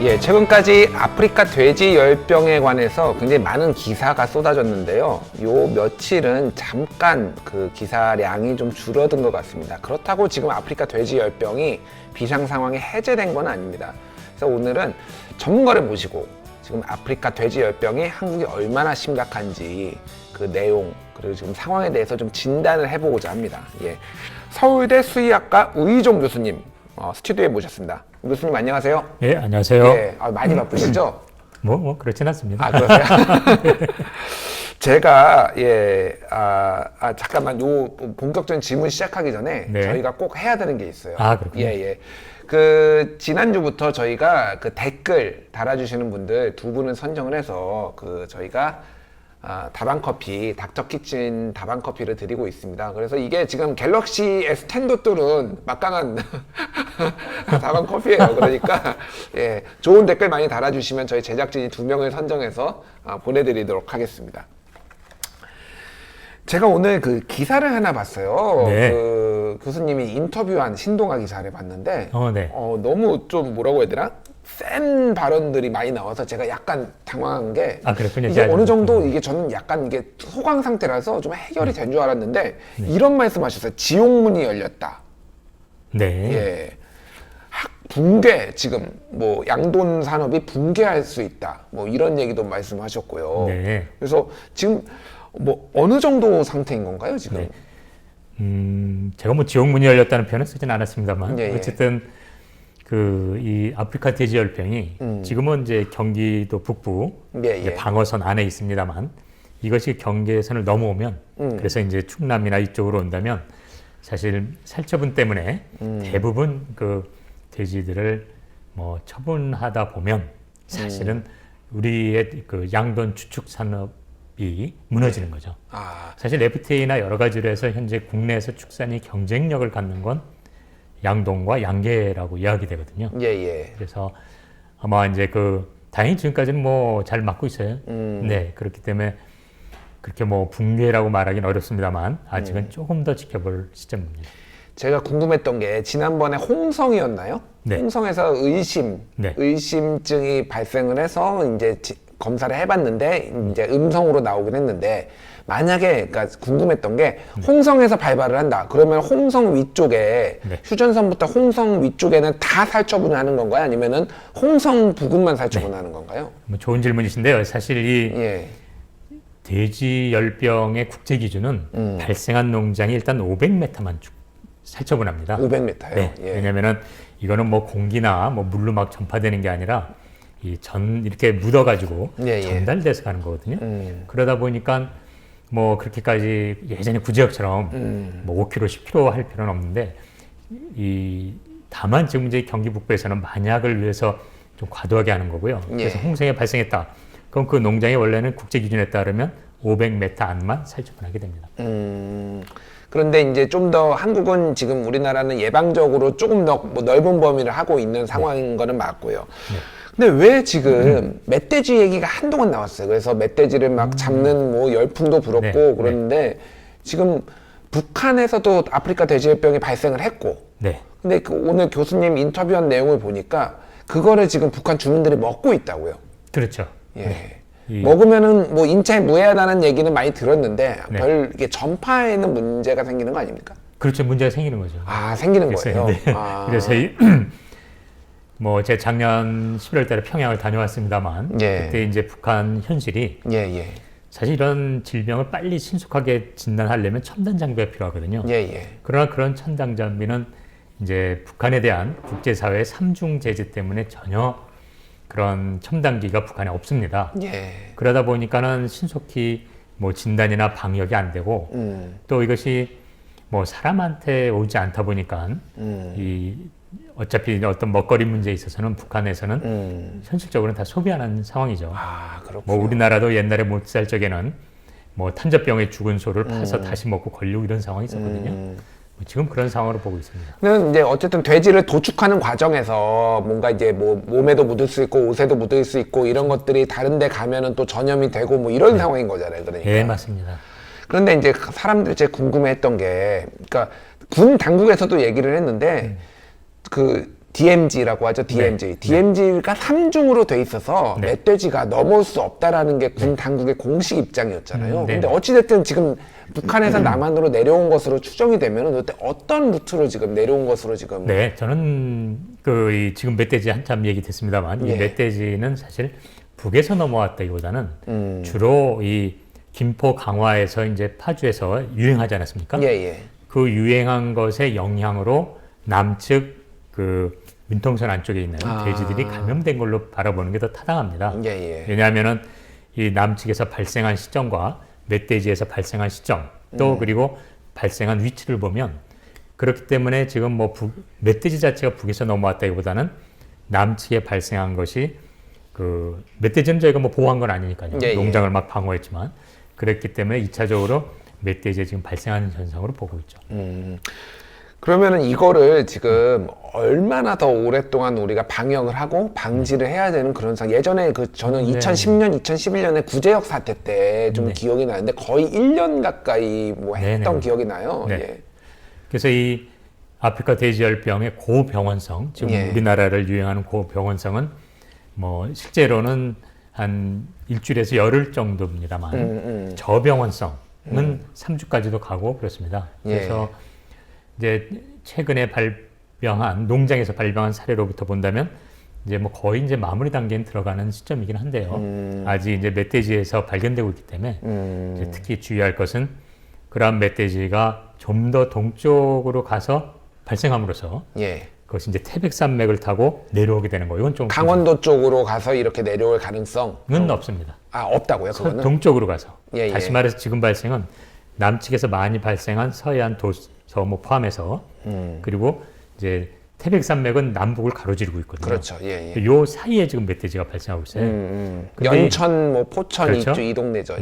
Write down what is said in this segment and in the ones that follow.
예, 최근까지 아프리카 돼지 열병에 관해서 굉장히 많은 기사가 쏟아졌는데요. 요 며칠은 잠깐 그 기사량이 좀 줄어든 것 같습니다. 그렇다고 지금 아프리카 돼지 열병이 비상 상황이 해제된 건 아닙니다. 그래서 오늘은 전문가를 모시고 지금 아프리카 돼지 열병이 한국에 얼마나 심각한지 그 내용 그리고 지금 상황에 대해서 좀 진단을 해보고자 합니다. 예, 서울대 수의학과 우희종 교수님 스튜디오에 모셨습니다. 교수님 안녕하세요. 예, 안녕하세요. 예, 많이 바쁘시죠? 그렇진 않습니다. 아, 그러세요? 제가, 잠깐만, 본격적인 질문 시작하기 전에 네. 저희가 꼭 해야 되는 게 있어요. 아, 그렇군요. 예. 지난주부터 저희가 그 댓글 달아주시는 분들 두 분을 선정을 해서 저희가 다방커피, 닥터키친 다방커피를 드리고 있습니다. 그래서 이게 지금 갤럭시 S10도 뚫은 막강한 다방커피예요. 그러니까 예, 좋은 댓글 많이 달아주시면 저희 제작진이 2명을 선정해서 보내드리도록 하겠습니다. 제가 오늘 그 기사를 하나 봤어요. 네. 그 교수님이 인터뷰한 신동아 기사를 봤는데 네. 너무 좀 뭐라고 해야 되나? 센 발언들이 많이 나와서 제가 약간 당황한 게 그렇군요. 이게 어느 정도 이게 저는 약간 이게 소강 상태라서 좀 해결이 된 줄 알았는데 이런 말씀하셨어요. 지옥문이 열렸다. 네. 예. 붕괴 지금 뭐 양돈 산업이 붕괴할 수 있다. 뭐 이런 얘기도 말씀하셨고요. 네. 그래서 지금 뭐 어느 정도 상태인 건가요, 지금? 네. 제가 뭐 지옥문이 열렸다는 표현은 쓰진 않았습니다만 예. 어쨌든 이 아프리카 돼지 열병이 지금은 이제 경기도 북부 이제 방어선 안에 있습니다만 이것이 경계선을 넘어오면 그래서 이제 충남이나 이쪽으로 온다면 사실 살처분 때문에 대부분 그 돼지들을 뭐 처분하다 보면 사실은 우리의 그 양돈 추축 산업이 무너지는 거죠. 사실 FTA나 여러 가지로 해서 현재 국내에서 축산이 경쟁력을 갖는 건 양돈과 양계라고 이야기되거든요. 예. 그래서 아마 이제 다행히 지금까지는 뭐 잘 맞고 있어요. 네, 그렇기 때문에 그렇게 뭐 붕괴라고 말하기는 어렵습니다만 아직은 조금 더 지켜볼 시점입니다. 제가 궁금했던 게 지난번에 홍성이었나요? 네. 홍성에서 의심증이 발생을 해서 이제 검사를 해봤는데 이제 음성으로 나오긴 했는데 만약에 그러니까 궁금했던 게 홍성에서 발발을 한다. 그러면 홍성 위쪽에 휴전선부터 홍성 위쪽에는 다 살처분을 하는 건가요? 아니면은 홍성 부근만 살처분하는 건가요? 뭐 좋은 질문이신데요. 사실 이 돼지 열병의 국제 기준은 발생한 농장이 일단 500m만 살처분합니다. 500m요? 네. 왜냐면은 이거는 뭐 공기나 뭐 물로 막 전파되는 게 아니라 이렇게 묻어가지고 전달돼서 가는 거거든요. 그러다 보니까 뭐 그렇게까지 예전에 구제역처럼 뭐 5km, 10km 할 필요는 없는데 다만 지금 이제 경기 북부에서는 만약을 위해서 좀 과도하게 하는 거고요. 그래서 홍성에 발생했다. 그럼 그 농장이 원래는 국제 기준에 따르면 500m 안만 살처분하게 됩니다. 그런데 이제 좀 더 한국은 지금 우리나라는 예방적으로 조금 더 뭐 넓은 범위를 하고 있는 상황인 거는 맞고요. 근데 왜 지금 멧돼지 얘기가 한동안 나왔어요. 그래서 멧돼지를 막 잡는 뭐 열풍도 불었고 그러는데 지금 북한에서도 아프리카 돼지열병이 발생을 했고 근데 오늘 교수님 인터뷰한 내용을 보니까 그거를 지금 북한 주민들이 먹고 있다고요. 그렇죠. 먹으면은 뭐 인체에 무해하다는 얘기는 많이 들었는데 별 이게 전파에는 문제가 생기는 거 아닙니까? 그렇죠. 문제가 생기는 거죠. 생기는 거예요. 그래서 뭐 제 작년 11월 달에 평양을 다녀왔습니다만 그때 이제 북한 현실이 사실 이런 질병을 빨리 신속하게 진단하려면 첨단 장비가 필요하거든요. 그러나 그런 첨단 장비는 이제 북한에 대한 국제사회의 3중 제재 때문에 전혀 그런 첨단기가 북한에 없습니다. 그러다 보니까는 신속히 뭐 진단이나 방역이 안 되고 또 이것이 뭐 사람한테 오지 않다 보니까 어차피 어떤 먹거리 문제에 있어서는 북한에서는 현실적으로는 다 소비하는 상황이죠. 뭐 우리나라도 옛날에 못 살 적에는 뭐 탄저병에 죽은 소를 파서 다시 먹고 걸리고 이런 상황이 있었거든요. 지금 그런 상황으로 보고 있습니다. 는 이제 어쨌든 돼지를 도축하는 과정에서 뭔가 이제 뭐 몸에도 묻을 수 있고 옷에도 묻을 수 있고 이런 것들이 다른 데 가면은 또 전염이 되고 뭐 이런 상황인 거잖아요. 그러니까. 네, 맞습니다. 그런데 이제 사람들이 제일 궁금해 했던 게 그러니까 군 당국에서도 얘기를 했는데 DMG라고 하죠. DMG. DMG가 3중으로 돼 있어서 멧돼지가 넘어올 수 없다라는 게 군 당국의 공식 입장이었잖아요. 근데 어찌됐든 지금 북한에서 남한으로 내려온 것으로 추정이 되면 어떤 루트로 지금 내려온 것으로 지금. 네, 저는 지금 멧돼지 한참 얘기 됐습니다만 이 멧돼지는 사실 북에서 넘어왔다기보다는 주로 이 김포 강화에서 이제 파주에서 유행하지 않았습니까? 그 유행한 것의 영향으로 남측 그 민통선 안쪽에 있는 돼지들이 감염된 걸로 바라보는 게 더 타당합니다. 왜냐하면은 이 남측에서 발생한 시점과 멧돼지에서 발생한 시점 또 그리고 발생한 위치를 보면 그렇기 때문에 지금 뭐 멧돼지 자체가 북에서 넘어왔다기보다는 남측에 발생한 것이 그 멧돼지는 저희가 뭐 보호한 건 아니니까요. 농장을 막 방어했지만 그랬기 때문에 2차적으로 멧돼지에 지금 발생하는 현상으로 보고 있죠. 그러면은 이거를 지금 얼마나 더 오랫동안 우리가 방역을 하고 방지를 해야 되는 그런 상황. 예전에 저는 2010년, 2011년에 구제역 사태 때 좀 기억이 나는데 거의 1년 가까이 뭐 했던 기억이 나요. 그래서 이 아프리카 돼지열병의 고병원성, 지금 우리나라를 유행하는 고병원성은 뭐 실제로는 한 일주일에서 열흘 정도입니다만 저병원성은 3주까지도 가고 그렇습니다. 그래서 이제 최근에 농장에서 발병한 사례로부터 본다면 이제 뭐 거의 이제 마무리 단계에 들어가는 시점이긴 한데요. 아직 이제 멧돼지에서 발견되고 있기 때문에 이제 특히 주의할 것은 그러한 멧돼지가 좀 더 동쪽으로 가서 발생함으로써 그것이 이제 태백산맥을 타고 내려오게 되는 거예요. 이건 좀 강원도 쪽으로 가서 이렇게 내려올 가능성은 없습니다. 없다고요? 그거는? 동쪽으로 가서. 다시 말해서 지금 발생은 남측에서 많이 발생한 서해안 서뭐 포함해서 그리고 이제 태백산맥은 남북을 가로지르고 있거든요. 그렇죠. 요 사이에 지금 멧돼지가 발생하고 있어요. 연천, 뭐 포천 그렇죠? 이 동네죠.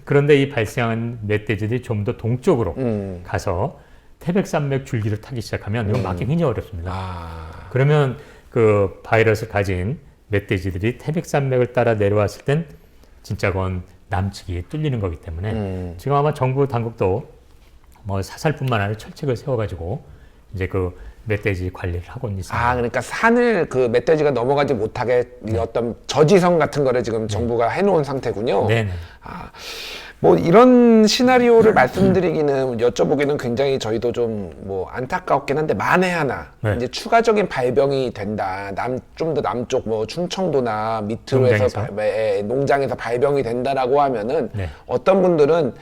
그런데 이 발생한 멧돼지들이 좀 더 동쪽으로 가서 태백산맥 줄기를 타기 시작하면 이건 막기 굉장히 어렵습니다. 그러면 그 바이러스를 가진 멧돼지들이 태백산맥을 따라 내려왔을 땐 진짜 그건 남측이 뚫리는 거기 때문에 지금 아마 정부 당국도 뭐 사살뿐만 아니라 철책을 세워가지고 이제 그 멧돼지 관리를 하고 있습니다. 그러니까 산을 그 멧돼지가 넘어가지 못하게 어떤 저지선 같은 거를 지금 정부가 해놓은 상태군요. 뭐 이런 시나리오를 말씀드리기는 여쭤보기는 굉장히 저희도 좀 뭐 안타깝긴 한데 만에 하나 이제 추가적인 발병이 된다. 좀 더 남쪽 뭐 충청도나 밑으로 해서 농장에서 발병이 된다라고 하면은 어떤 분들은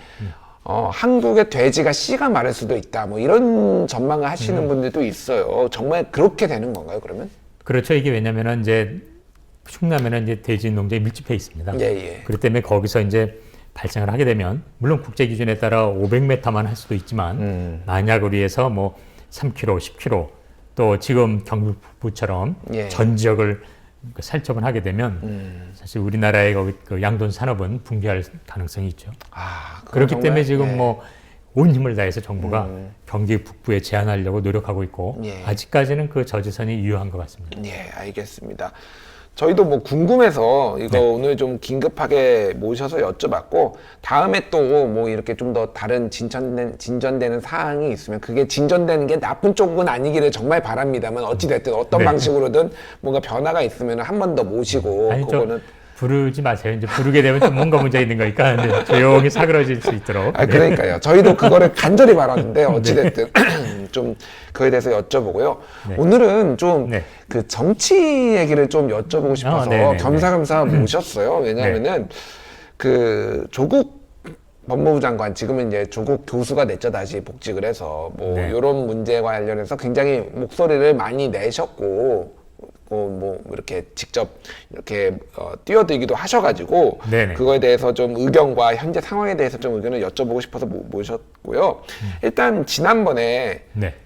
한국의 돼지가 씨가 마를 수도 있다. 뭐 이런 전망을 하시는 분들도 있어요. 정말 그렇게 되는 건가요, 그러면? 그렇죠. 이게 왜냐면은 이제 충남에는 이제 돼지 농장이 밀집해 있습니다. 그렇기 때문에 거기서 이제 발생을 하게 되면 물론 국제 기준에 따라 500m만 할 수도 있지만 만약 우리에서 뭐 3km, 10km 또 지금 경북 북부처럼 전 지역을 살처분 하게 되면 사실 우리나라의 그 양돈 산업은 붕괴할 가능성이 있죠. 그렇기 때문에 지금 뭐 온 힘을 다해서 정부가 경기 북부에 제한하려고 노력하고 있고 아직까지는 그 저지선이 유효한 것 같습니다. 알겠습니다. 저희도 뭐 궁금해서 이거 오늘 좀 긴급하게 모셔서 여쭤봤고 다음에 또 뭐 이렇게 좀 더 다른 진전되는 사항이 있으면 그게 진전되는 게 나쁜 쪽은 아니기를 정말 바랍니다만 어찌됐든 어떤 방식으로든 뭔가 변화가 있으면 한 번 더 모시고 그거는 부르지 마세요. 이제 부르게 되면 좀 뭔가 문제 있는 거니까 이제 조용히 사그러질 수 있도록. 그러니까요. 저희도 그거를 간절히 바라는데 어찌됐든 좀 그거에 대해서 여쭤보고요. 오늘은 좀 그 정치 얘기를 좀 여쭤보고 싶어서 겸사겸사 모셨어요. 왜냐하면은 그 조국 법무부 장관 지금은 이제 조국 교수가 됐죠. 다시 복직을 해서 뭐 이런 문제와 관련해서 굉장히 목소리를 많이 내셨고. 뭐 이렇게 직접 이렇게 뛰어들기도 하셔가지고 그거에 대해서 좀 의견과 현재 상황에 대해서 좀 의견을 여쭤보고 싶어서 모셨고요. 일단 지난번에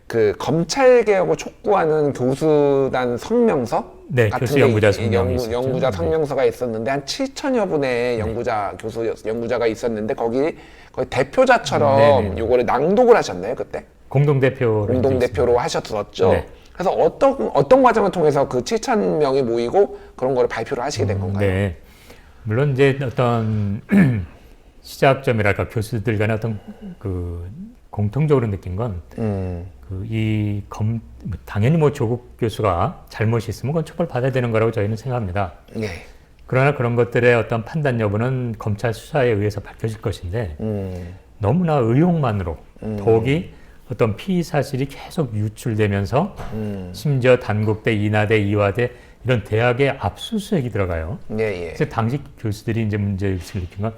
그 검찰 개혁을 촉구하는 교수단 성명서 같은 연구자 성명서가 있었는데 한 7천여 분의 연구자가 있었는데 거기 거의 대표자처럼 요거를 낭독을 하셨나요 그때? 공동대표로 하셨었죠. 그래서 어떤 과정을 통해서 그 7,000명이 모이고 그런 거를 발표를 하시게 된 건가요? 물론 이제 어떤 시작점이랄까 교수들 간의 어떤 그 공통적으로 느낀 건 당연히 뭐 조국 교수가 잘못이 있으면 그건 처벌받아야 되는 거라고 저희는 생각합니다. 네. 그러나 그런 것들의 어떤 판단 여부는 검찰 수사에 의해서 밝혀질 것인데 너무나 의혹만으로 더욱이 어떤 피의 사실이 계속 유출되면서 심지어 단국대, 인하대, 이화대 이런 대학의 압수수색이 들어가요. 예, 예. 그래서 당시 교수들이 이제 문제의식을 느낀 건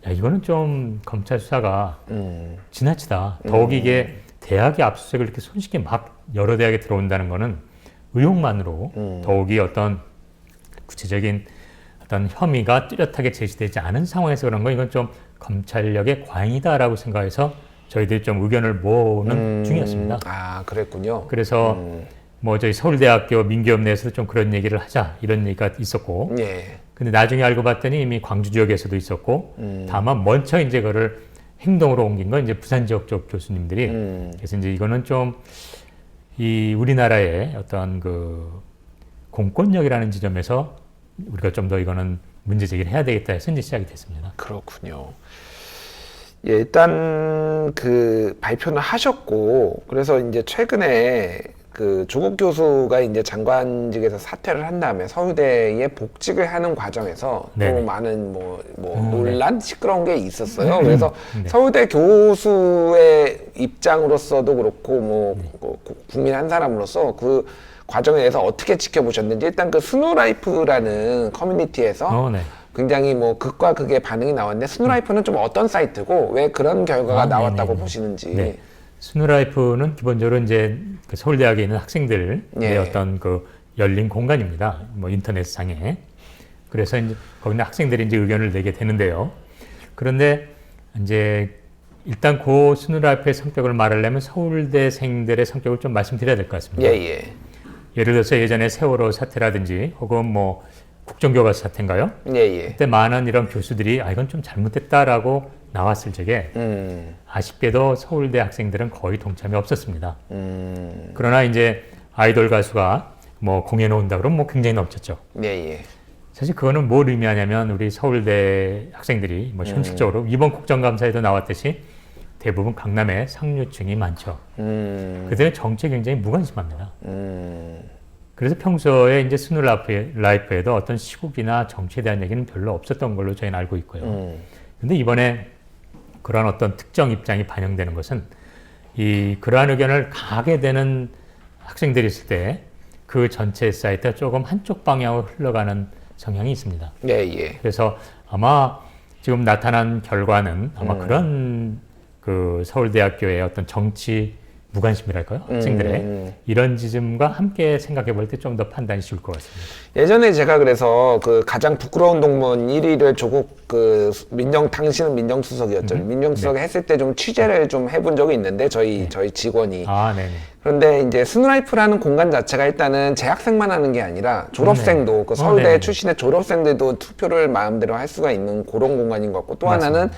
야, 이거는 좀 검찰 수사가 지나치다. 더욱이 이게 대학의 압수수색을 이렇게 손쉽게 막 여러 대학에 들어온다는 거는 의혹만으로 더욱이 어떤 구체적인 어떤 혐의가 뚜렷하게 제시되지 않은 상황에서 그런 건 이건 좀 검찰력의 과잉이다라고 생각해서 저희들이 좀 의견을 모으는 중이었습니다. 아, 그랬군요. 그래서 뭐 저희 서울대학교 민기업 내에서도 좀 그런 얘기를 하자 이런 얘기가 있었고, 예. 근데 나중에 알고 봤더니 이미 광주 지역에서도 있었고, 다만 먼저 이제 그거를 행동으로 옮긴 건 이제 부산 지역 쪽 교수님들이 그래서 이제 이거는 좀 이 우리나라의 어떤 그 공권력이라는 지점에서 우리가 좀 더 이거는 문제 제기를 해야 되겠다 해서 이제 시작이 됐습니다. 그렇군요. 예, 일단 그 발표는 하셨고, 그래서 이제 최근에 그 조국 교수가 이제 장관직에서 사퇴를 한 다음에 서울대에 복직을 하는 과정에서 네네. 또 많은 논란, 시끄러운 게 있었어요. 그래서 서울대 교수의 입장으로서도 그렇고 국민 한 사람으로서 그 과정에 대해서 어떻게 지켜보셨는지 일단 그 스누라이프라는 커뮤니티에서 네. 굉장히 극과 극의 반응이 나왔는데 스누라이프는 좀 어떤 사이트고 왜 그런 결과가 나왔다고 네네네. 보시는지. 네. 스누라이프는 기본적으로 이제 그 서울대학에 있는 학생들의 예. 어떤 그 열린 공간입니다. 뭐 인터넷상에. 그래서 이제 거기는 학생들이 이제 의견을 내게 되는데요. 그런데 이제 일단 그 스누라이프의 성격을 말하려면 서울대생들의 성격을 좀 말씀드려야 될 것 같습니다. 예, 예. 예를 들어서 예전에 세월호 사태라든지 혹은 뭐 국정교과서 사태인가요? 예, 예. 그때 많은 이런 교수들이 이건 좀 잘못됐다라고 나왔을 적에 아쉽게도 서울대 학생들은 거의 동참이 없었습니다. 그러나 이제 아이돌 가수가 뭐 공연 온다 그러면 뭐 굉장히 넘쳤죠. 예, 예. 사실 그거는 뭘 의미하냐면 우리 서울대 학생들이 뭐 현실적으로 이번 국정감사에도 나왔듯이 대부분 강남에 상류층이 많죠. 그들은 정치에 굉장히 무관심합니다. 그래서 평소에 이제 스누라이프에도 어떤 시국이나 정치에 대한 얘기는 별로 없었던 걸로 저희는 알고 있고요. 근데 이번에 그러한 어떤 특정 입장이 반영되는 것은 그러한 의견을 강하게 되는 학생들이 있을 때 그 전체 사이트가 조금 한쪽 방향으로 흘러가는 성향이 있습니다. 예, 예. 그래서 아마 지금 나타난 결과는 아마 그런 그 서울대학교의 어떤 정치 무관심이랄까요? 학생들의 이런 지점과 함께 생각해 볼 때 좀 더 판단이 쉬울 것 같습니다. 예전에 제가 그래서 그 가장 부끄러운 동문 1위를 조국 당신은 민정수석이었죠. 민정수석이 네. 했을 때 좀 취재를 좀 해본 적이 있는데 저희 직원이. 아, 네네. 그런데 이제 스누라이프라는 공간 자체가 일단은 재학생만 하는 게 아니라 졸업생도 그 서울대 네네. 출신의 졸업생들도 투표를 마음대로 할 수가 있는 그런 공간인 것 같고 또 맞습니다. 하나는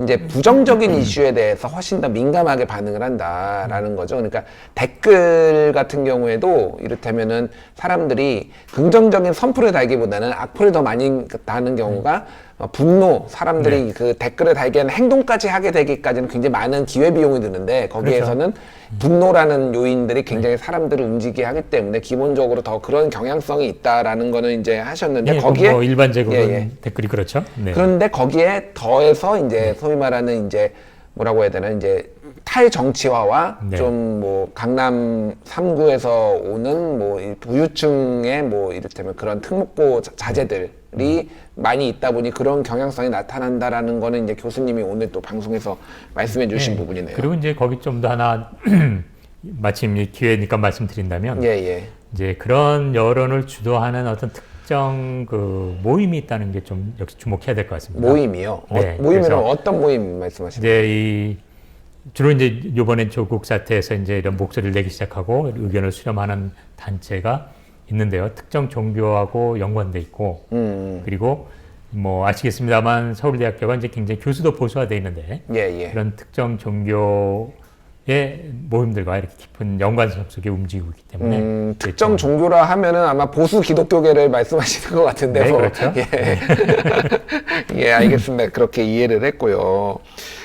이제 부정적인 이슈에 대해서 훨씬 더 민감하게 반응을 한다라는 거죠. 그러니까 댓글 같은 경우에도 이를테면은 사람들이 긍정적인 선풀을 달기보다는 악플을 더 많이 다는 경우가 분노, 사람들이 그 댓글을 달기에는 행동까지 하게 되기까지는 굉장히 많은 기회비용이 드는데 거기에서는 분노라는 요인들이 굉장히 사람들을 움직이게 하기 때문에 기본적으로 더 그런 경향성이 있다라는 거는 이제 하셨는데 거기에 뭐 일반적으로 댓글이 그렇죠. 네. 그런데 거기에 더해서 이제 소위 말하는 이제 뭐라고 해야 되나 이제 탈정치화와 좀 뭐 강남 3구에서 오는 뭐 부유층의 뭐 이를테면 그런 특목고 자제들이 많이 있다 보니 그런 경향성이 나타난다라는 거는 이제 교수님이 오늘 또 방송에서 말씀해 주신 부분이네요. 그리고 이제 거기 좀 더 하나 마침 이 기회니까 말씀드린다면 이제 그런 여론을 주도하는 어떤 특정 그 모임이 있다는 게 좀 역시 주목해야 될 것 같습니다. 모임이요? 네, 모임은 어떤 모임 말씀하시는 거예요? 주로 이제 이번에 조국 사태에서 이제 이런 목소리를 내기 시작하고 의견을 수렴하는 단체가 있는데요. 특정 종교하고 연관돼 있고 그리고 뭐 아시겠습니다만 서울대학교가 이제 굉장히 교수도 보수화돼 있는데 그런 특정 종교의 모임들과 이렇게 깊은 연관성 속에 움직이고 있기 때문에 특정 종교라 하면은 아마 보수 기독교계를 말씀하시는 것 같은데요. 네, 그렇죠. 예. 예, 알겠습니다. 그렇게 이해를 했고요.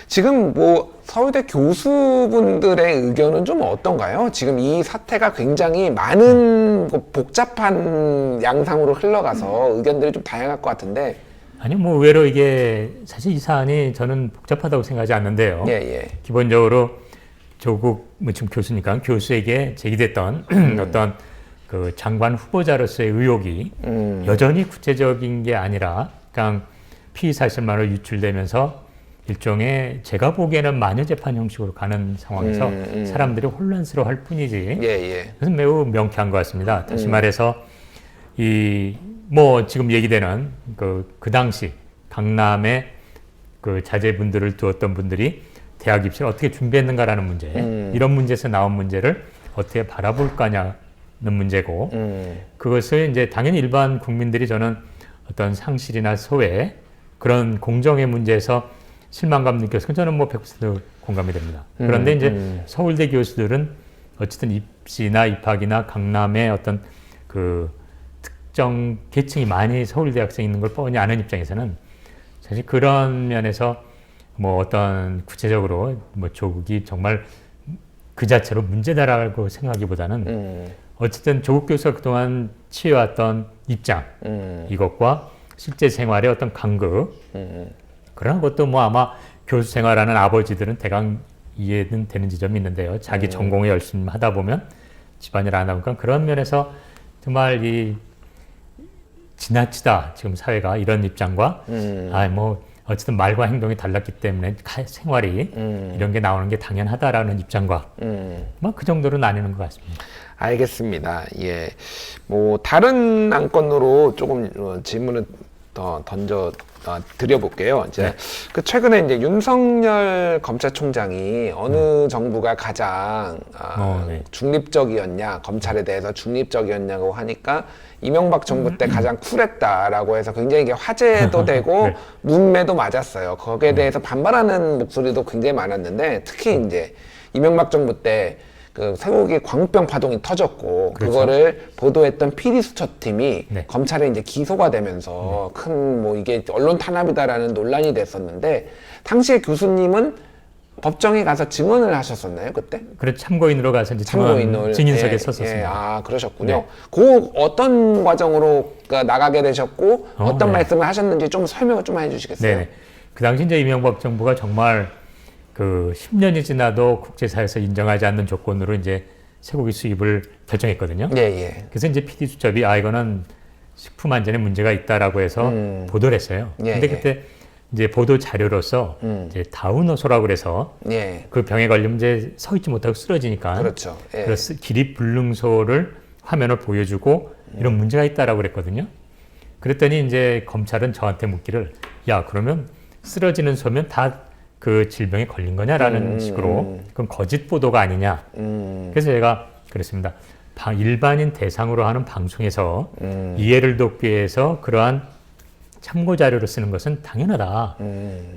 지금 뭐 서울대 교수분들의 의견은 좀 어떤가요? 지금 이 사태가 굉장히 많은 복잡한 양상으로 흘러가서 의견들이 좀 다양할 것 같은데. 아니요, 뭐 의외로 이게 사실 이 사안이 저는 복잡하다고 생각하지 않는데요. 예, 예. 기본적으로 조국 지금 교수니까 교수에게 제기됐던 어떤 그 장관 후보자로서의 의혹이 여전히 구체적인 게 아니라 그냥 피의 사실만으로 유출되면서 일종의 제가 보기에는 마녀 재판 형식으로 가는 상황에서 사람들이 혼란스러워할 뿐이지. 예, 예. 그래서 매우 명쾌한 것 같습니다. 다시 말해서 뭐 지금 얘기되는 그 당시 강남에 그 자제분들을 두었던 분들이 대학 입시를 어떻게 준비했는가라는 문제, 이런 문제에서 나온 문제를 어떻게 바라볼 거냐는 문제고, 그것을 이제 당연히 일반 국민들이 저는 어떤 상실이나 소외, 그런 공정의 문제에서 실망감 느꼈으면 저는 뭐 100% 공감이 됩니다. 그런데 이제 서울대 교수들은 어쨌든 입시나 입학이나 강남의 어떤 그 특정 계층이 많이 서울대 학생이 있는 걸 뻔히 아는 입장에서는 사실 그런 면에서 뭐 어떤 구체적으로 뭐 조국이 정말 그 자체로 문제다라고 생각하기보다는 어쨌든 조국 교수가 그동안 취해왔던 입장 이것과 실제 생활의 어떤 간극 그런 것도 뭐 아마 교수 생활하는 아버지들은 대강 이해는 되는 지점이 있는데요. 자기 전공에 열심히 하다 보면 집안일 안 하니까 그런 면에서 정말 이 지나치다 지금 사회가 이런 입장과 뭐 어쨌든 말과 행동이 달랐기 때문에 생활이 이런 게 나오는 게 당연하다라는 입장과 뭐 그 정도로 나뉘는 것 같습니다. 알겠습니다. 예, 뭐 다른 안건으로 조금 질문을 더 던져 드려볼게요. 이제 네. 그 최근에 이제 윤석열 검찰총장이 어느 정부가 가장 네. 중립적이었냐, 검찰에 대해서 중립적이었냐고 하니까 이명박 정부 때 가장 쿨했다라고 해서 굉장히 이게 화제도 되고 네. 문매도 맞았어요. 거기에 대해서 반발하는 목소리도 굉장히 많았는데 특히 이제 이명박 정부 때 그 세국이 광우병 파동이 터졌고 그렇죠. 그거를 보도했던 PD 수첩팀이 네. 검찰에 이제 기소가 되면서 큰 뭐 이게 언론 탄압이다라는 논란이 됐었는데 당시에 교수님은 법정에 가서 증언을 하셨었나요 그때? 그래 참고인으로 가서 이제 참고인을 증인석에 예, 섰었습니다. 예, 아 그러셨군요. 네. 그 어떤 과정으로 나가게 되셨고 어떤 네. 말씀을 하셨는지 좀 설명을 좀 해주시겠어요? 네. 그 당시 이제 이명박 정부가 정말 그 10년이 지나도 국제사회에서 인정하지 않는 조건으로 이제 쇠고기 수입을 결정했거든요. 예, 예. 그래서 이제 PD 수첩이 이거는 식품 안전에 문제가 있다라고 해서 보도를 했어요. 예, 근데 예. 그때 이제 보도 자료로서 이제 다운호소라고 그래서 예. 그 병에 걸리면 이제 서 있지 못하고 쓰러지니까 그렇죠. 예. 그래서 기립불능소를 화면을 보여주고 이런 문제가 있다라고 그랬거든요. 그랬더니 이제 검찰은 저한테 묻기를 야 그러면 쓰러지는 소면 다 그 질병에 걸린 거냐라는 식으로 그건 거짓 보도가 아니냐. 그래서 제가 그랬습니다. 일반인 대상으로 하는 방송에서 이해를 돕기 위해서 그러한 참고 자료를 쓰는 것은 당연하다.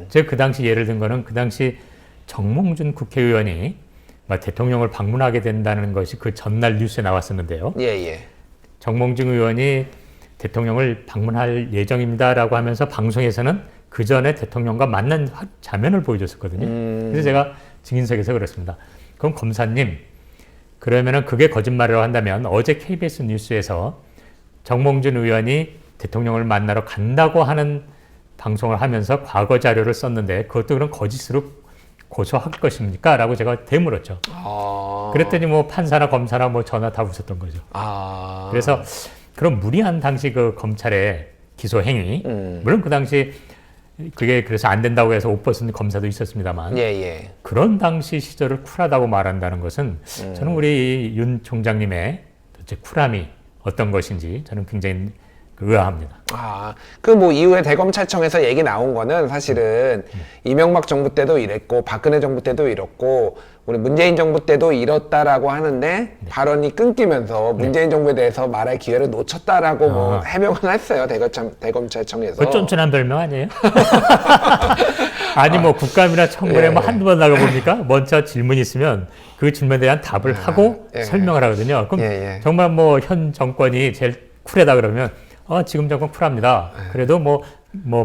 제가 그 당시 예를 든 거는 그 당시 정몽준 국회의원이 대통령을 방문하게 된다는 것이 그 전날 뉴스에 나왔었는데요. 예, 예. 정몽준 의원이 대통령을 방문할 예정입니다라고 하면서 방송에서는 그 전에 대통령과 만난 자면을 보여줬었거든요. 그래서 제가 증인석에서 그랬습니다. 그럼 검사님, 그러면은 그게 거짓말이라고 한다면 어제 KBS 뉴스에서 정몽준 의원이 대통령을 만나러 간다고 하는 방송을 하면서 과거 자료를 썼는데 그것도 그럼 거짓으로 고소할 것입니까? 라고 제가 되물었죠. 그랬더니 뭐 판사나 검사나 뭐 전화 다 웃었던 거죠. 그래서 그런 무리한 당시 그 검찰의 기소 행위, 물론 그 당시 그게 그래서 안 된다고 해서 옷 벗은 검사도 있었습니다만, 예, 예. 그런 당시 시절을 쿨하다고 말한다는 것은 저는 우리 윤 총장님의 도대체 쿨함이 어떤 것인지 저는 굉장히 의아합니다. 그 뭐 이후에 대검찰청에서 얘기 나온 거는 사실은 이명박 정부 때도 이랬고 박근혜 정부 때도 이랬고 우리 문재인 정부 때도 이렇다라고 하는데 발언이 끊기면서 문재인 정부에 대해서 말할 기회를 놓쳤다라고 뭐 해명을 했어요. 대검찰청에서. 그 쫀쫀한 별명 아니에요? 아니 뭐 국감이나 청문회 예. 뭐 한두 번 나가봅니까? 먼저 질문이 있으면 그 질문에 대한 답을 하고 예. 설명을 하거든요. 그럼 예. 정말 뭐 현 정권이 제일 쿨하다 그러면 지금 정권 쿨합니다. 그래도 뭐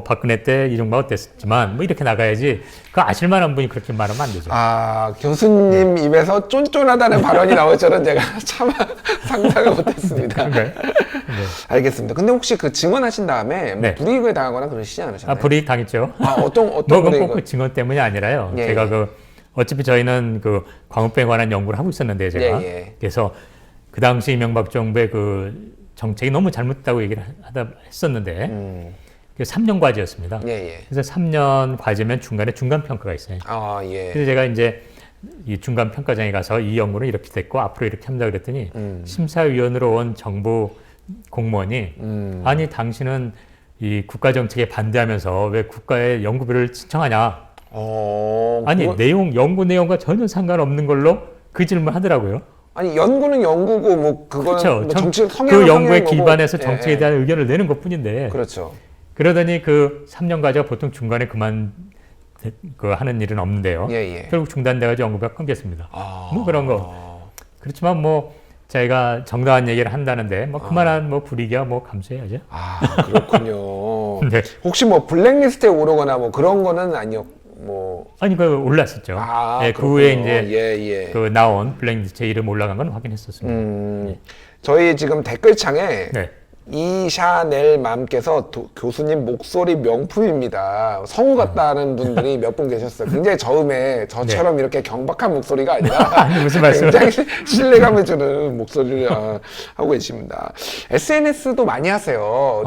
박근혜 때 이른바 어땠지만 뭐 이렇게 나가야지. 그 아실만한 분이 그렇게 말하면 안 되죠. 교수님 입에서 쫀쫀하다는 발언이 나올 줄은 제가 참 상상을 못했습니다. 네. 알겠습니다. 근데 혹시 그 증언하신 다음에 뭐 네. 불이익을 당하거나 그러시지 않으셨나요? 불이익 당했죠. 어떤 뭐 불이익을? 꼭 증언 때문이 아니라요. 예, 제가 예. 어차피 저희는 그 광우병에 관한 연구를 하고 있었는데 제가 예. 그래서 그 당시 이명박 정부의 그 정책이 너무 잘못됐다고 얘기를 했었는데 그 3년 과제였습니다. 예. 그래서 3년 과제면 중간에 중간 평가가 있어요. 예. 그래서 제가 이제 이 중간 평가장에 가서 이 연구는 이렇게 됐고 앞으로 이렇게 합니다 그랬더니 심사위원으로 온 정부 공무원이 아니 당신은 이 국가 정책에 반대하면서 왜 국가의 연구비를 신청하냐? 아니 연구 내용과 전혀 상관없는 걸로 그 질문을 하더라고요. 아니 연구는 연구고 뭐 그거는 그렇죠. 뭐 정책 성향을 그 연구에 거고. 기반해서 정책에 대한 의견을 내는 것뿐인데. 그렇죠. 그러더니 그 3년 과제가 보통 중간에 하는 일은 없는데요. 예. 결국 중단돼가지고 연구비가 끊겼습니다. 뭐 그런 거. 그렇지만 뭐 저희가 정당한 얘기를 한다는데 뭐 그만한 뭐 불이익이야 뭐 감수해야죠. 그렇군요. 네. 혹시 뭐 블랙리스트에 오르거나 뭐 그런 거는 아니 그 올랐었죠. 예, 그 후에 이제 그 나온 블랙리스트에 이름 올라간 건 확인했었습니다. 저희 지금 댓글창에 네. 이샤넬맘께서 교수님 목소리 명품입니다. 성우 같다는 분들이 몇 분 계셨어요. 굉장히 저처럼 이렇게 경박한 목소리가 아니라 아니, 무슨 말씀을 굉장히 신뢰감을 주는 목소리를 하고 계십니다. SNS도 많이 하세요.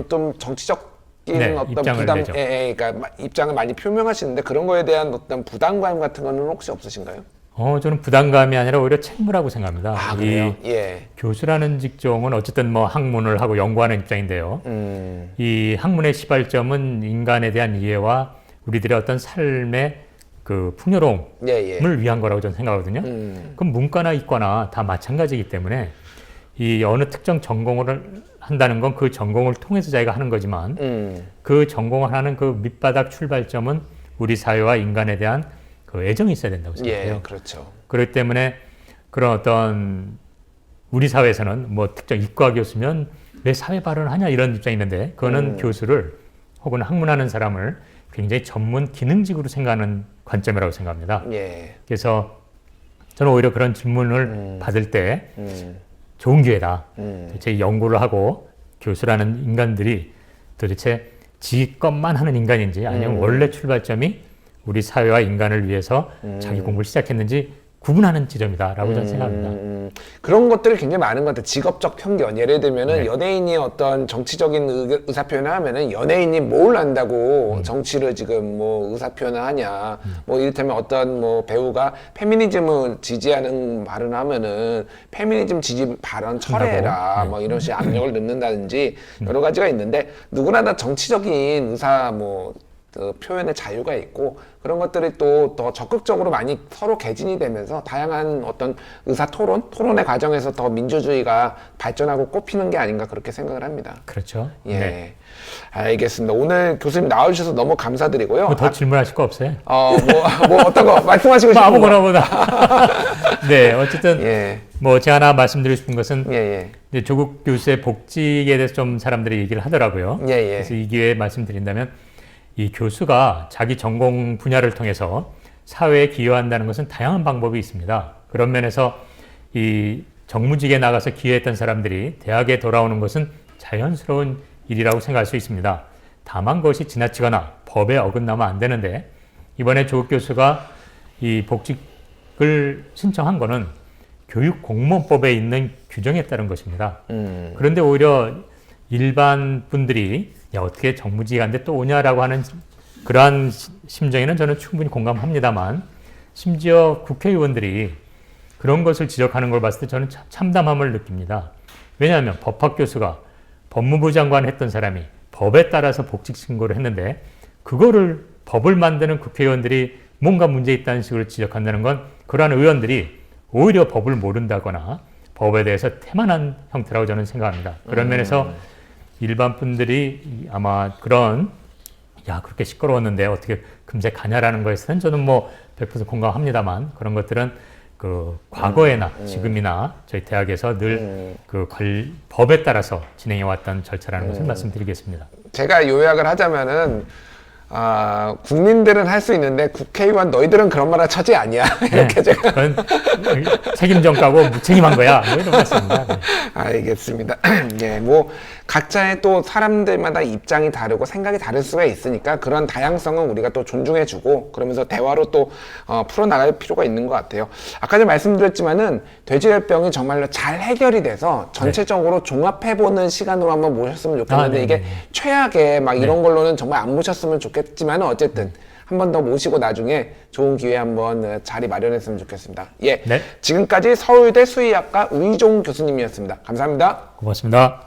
좀 정치적인 어떤 부담, 그러니까 입장을 많이 표명하시는데 그런 거에 대한 어떤 부담감 같은 거는 혹시 없으신가요? 저는 부담감이 아니라 오히려 책무라고 생각합니다. 그래요? 교수라는 직종은 어쨌든 뭐 학문을 하고 연구하는 입장인데요. 이 학문의 시발점은 인간에 대한 이해와 우리들의 어떤 삶의 그 풍요로움을 위한 거라고 저는 생각하거든요. 그럼 문과나 이과나 다 마찬가지이기 때문에 이 어느 특정 전공을 한다는 건 그 전공을 통해서 자기가 하는 거지만 그 전공을 하는 그 밑바닥 출발점은 우리 사회와 인간에 대한 그 애정이 있어야 된다고 생각해요. 그렇죠. 그렇기 때문에 그런 어떤 우리 사회에서는 뭐 특정 이과 교수면 왜 사회 발언을 하냐 이런 입장이 있는데 그거는 교수를 혹은 학문하는 사람을 굉장히 전문 기능직으로 생각하는 관점이라고 생각합니다. 그래서 저는 오히려 그런 질문을 받을 때 좋은 기회다. 도대체 연구를 하고 교수라는 인간들이 도대체 지 것만 하는 인간인지 아니면 원래 출발점이 우리 사회와 인간을 위해서 자기 공부를 시작했는지 구분하는 지점이다라고 저는 생각합니다. 그런 것들이 굉장히 많은 것 같아요. 직업적 편견. 예를 들면은 연예인이 어떤 정치적인 의사표현을 하면은 연예인이 뭘 안다고 정치를 지금 뭐 의사표현을 하냐. 뭐 이를테면 어떤 뭐 배우가 페미니즘을 지지하는 발언을 하면은 페미니즘 지지 발언 철회해라. 뭐 이런 식의 압력을 넣는다든지 여러 가지가 있는데 누구나 다 정치적인 의사 표현의 자유가 있고 그런 것들이 또 더 적극적으로 많이 서로 개진이 되면서 다양한 어떤 토론의 과정에서 더 민주주의가 발전하고 꽃피는 게 아닌가 그렇게 생각을 합니다. 그렇죠. 알겠습니다. 오늘 교수님 나와주셔서 너무 감사드리고요. 더 질문하실 거 없어요? 어떤 거 말씀하시고 싶은 아무거나 보다. 네, 어쨌든 뭐 제가 하나 말씀드리고 싶은 것은 이제 조국 교수의 복직에 대해서 좀 사람들이 얘기를 하더라고요. 그래서 이 기회에 말씀드린다면 이 교수가 자기 전공 분야를 통해서 사회에 기여한다는 것은 다양한 방법이 있습니다. 그런 면에서 이 정무직에 나가서 기여했던 사람들이 대학에 돌아오는 것은 자연스러운 일이라고 생각할 수 있습니다. 다만 그것이 지나치거나 법에 어긋나면 안 되는데 이번에 조국 교수가 이 복직을 신청한 거는 교육공무원법에 있는 규정에 따른 것입니다. 그런데 오히려 일반 분들이 어떻게 정무직이 간데 또 오냐라고 하는 그러한 심정에는 저는 충분히 공감합니다만 심지어 국회의원들이 그런 것을 지적하는 걸 봤을 때 저는 참담함을 느낍니다. 왜냐하면 법학교수가 법무부 장관을 했던 사람이 법에 따라서 복직 신고를 했는데 그거를 법을 만드는 국회의원들이 뭔가 문제 있다는 식으로 지적한다는 건 그러한 의원들이 오히려 법을 모른다거나 법에 대해서 태만한 형태라고 저는 생각합니다. 그런 면에서 일반 분들이 아마 그런 야, 그렇게 시끄러웠는데 어떻게 금세 가냐라는 거에서는 저는 뭐 100% 공감합니다만 그런 것들은 그 과거에나 지금이나 저희 대학에서 늘 그 법에 따라서 진행해 왔던 절차라는 것을 말씀드리겠습니다. 제가 요약을 하자면은 국민들은 할 수 있는데 국회의원 너희들은 그런 말할 처지 아니야. 이렇게 제가. 그건 책임전가고 무책임한 거야. 뭐 이런 말씀입니다. 네. 알겠습니다. 예, 뭐 각자의 또 사람들마다 입장이 다르고 생각이 다를 수가 있으니까 그런 다양성은 우리가 또 존중해주고 그러면서 대화로 또 풀어나갈 필요가 있는 것 같아요. 아까 전에 말씀드렸지만은 돼지열병이 정말로 잘 해결이 돼서 전체적으로 종합해보는 시간으로 한번 모셨으면 좋겠는데 이게 최악의 막 이런 걸로는 정말 안 모셨으면 좋겠지만 어쨌든 한 번 더 모시고 나중에 좋은 기회에 한번 자리 마련했으면 좋겠습니다. 예, 네. 지금까지 서울대 수의학과 우희종 교수님이었습니다. 감사합니다. 고맙습니다.